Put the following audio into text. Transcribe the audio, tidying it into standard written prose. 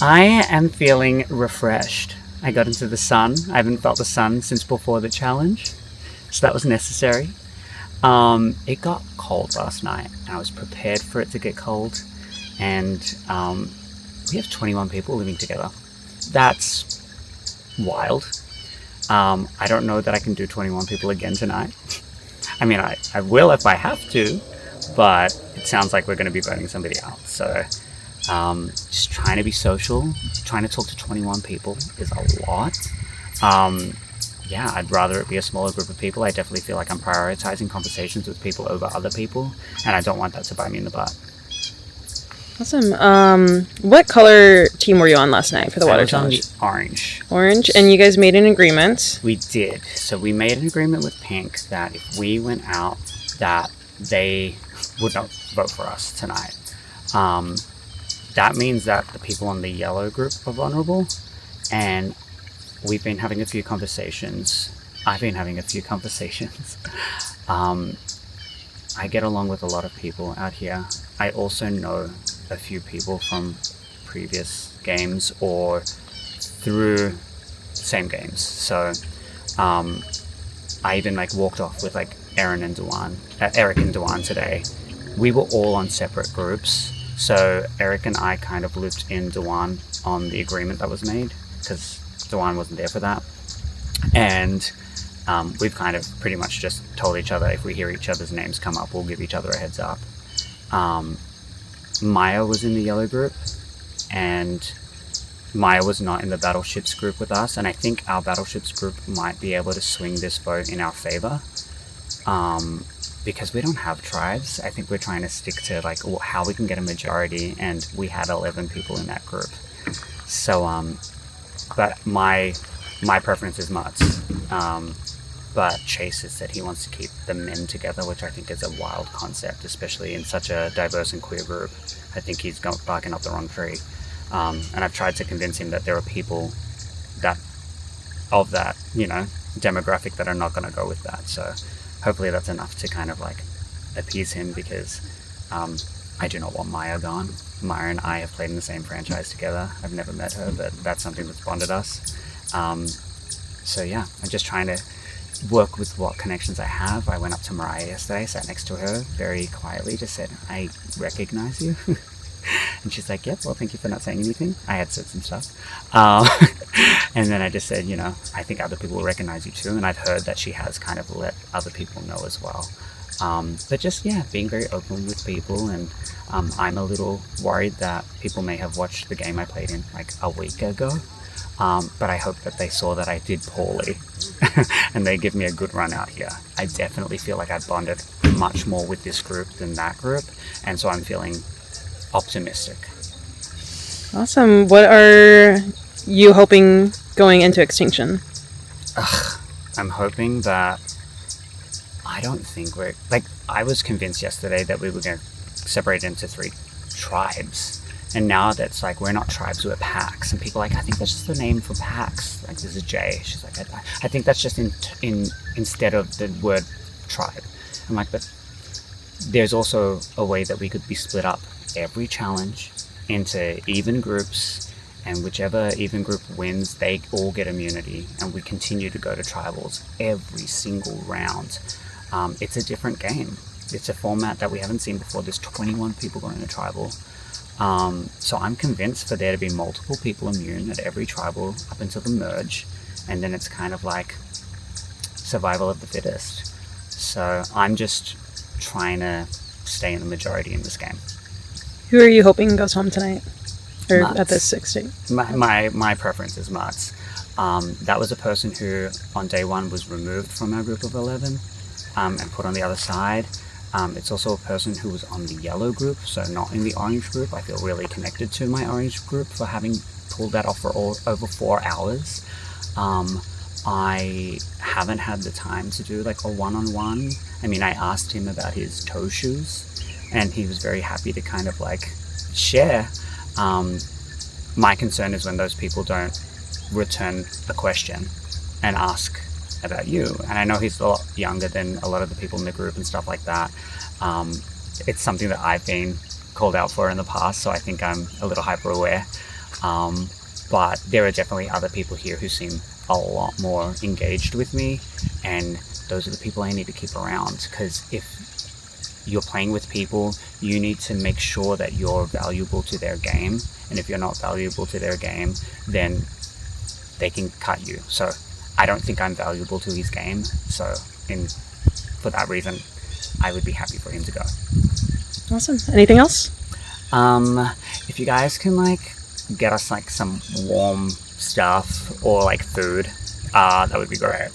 I am feeling refreshed. I got into the sun. I haven't felt the sun since before the challenge, so that was necessary. It got cold last night, and I was prepared for it to get cold. And we have 21 people living together. That's wild. I don't know that I can do 21 people again tonight. I mean, I will if I have to, but it sounds like we're going to be burning somebody out. So just trying to be social, trying to talk to 21 people is a lot. Yeah, I'd rather it be a smaller group of people. I definitely feel like I'm prioritizing conversations with people over other people, and I don't want that to bite me in the butt. Awesome. What color team were you on last night for the water challenge? I was on the orange. Orange, and you guys made an agreement. We did. So we made an agreement with Pink that if we went out, that they would not vote for us tonight. That means that the people on the yellow group are vulnerable, and we've been having a few conversations. I've been having a few conversations. I get along with a lot of people out here. I also know a few people from previous games or through same games. So I even walked off with Eric and Duan today. We were all on separate groups. So Eric and I kind of looped in Duan on the agreement that was made because Duan wasn't there for that. And we've kind of pretty much just told each other if we hear each other's names come up, we'll give each other a heads up. Maya was in the yellow group, and Maya was not in the battleships group with us, and I think our battleships group might be able to swing this vote in our favor. Because we don't have tribes. I think we're trying to stick to how we can get a majority, and we had 11 people in that group. So but my preference is Mutts. But Chase has said he wants to keep the men together, which I think is a wild concept, especially in such a diverse and queer group. I think he's barking up the wrong tree. And I've tried to convince him that there are people of that demographic that are not going to go with that. So hopefully that's enough to kind of appease him, because I do not want Maya gone. Maya and I have played in the same franchise together. I've never met her, but that's something that's bonded us. So yeah, I'm just trying to work with what connections I have. I went up to Mariah yesterday, sat next to her very quietly, just said, I recognize you. And she's like, yep, well, thank you for not saying anything. I had said some stuff. And then I just said, I think other people will recognize you too. And I've heard that she has kind of let other people know as well. But just, being very open with people. And I'm a little worried that people may have watched the game I played in a week ago. But I hope that they saw that I did poorly and they give me a good run out here. I definitely feel like I bonded much more with this group than that group. And so I'm feeling optimistic. Awesome. What are you hoping going into Extinction? I'm hoping that I don't think we're I was convinced yesterday that we were going to separate into 3 tribes. And now that's we're not tribes, we're packs. And people I think that's just the name for packs. This is Jay. She's like, I think that's just in instead of the word tribe. I'm like, but there's also a way that we could be split up every challenge into even groups, and whichever even group wins, they all get immunity, and we continue to go to tribals every single round. It's a different game. It's a format that we haven't seen before. There's 21 people going to tribal. So I'm convinced for there to be multiple people immune at every tribal up until the merge, and then it's kind of survival of the fittest. So I'm just trying to stay in the majority in this game. Who are you hoping goes home tonight? Or Mutts. at this 16? My preference is Mutts. That was a person who on day 1 was removed from our group of 11 and put on the other side. It's also a person who was on the yellow group, so not in the orange group. I feel really connected to my orange group for having pulled that off for over 4 hours. I haven't had the time to do a one-on-one. I mean, I asked him about his toe shoes, and he was very happy to kind of share. My concern is when those people don't return a question and ask about you. And I know he's a lot younger than a lot of the people in the group and stuff like that. It's something that I've been called out for in the past, so I think I'm a little hyper aware. But there are definitely other people here who seem a lot more engaged with me, and those are the people I need to keep around, because if you're playing with people, you need to make sure that you're valuable to their game, and if you're not valuable to their game, then they can cut you. So I don't think I'm valuable to his game, so for that reason I would be happy for him to go. Awesome. Anything else? If you guys can like get us like some warm stuff or like food, that would be great.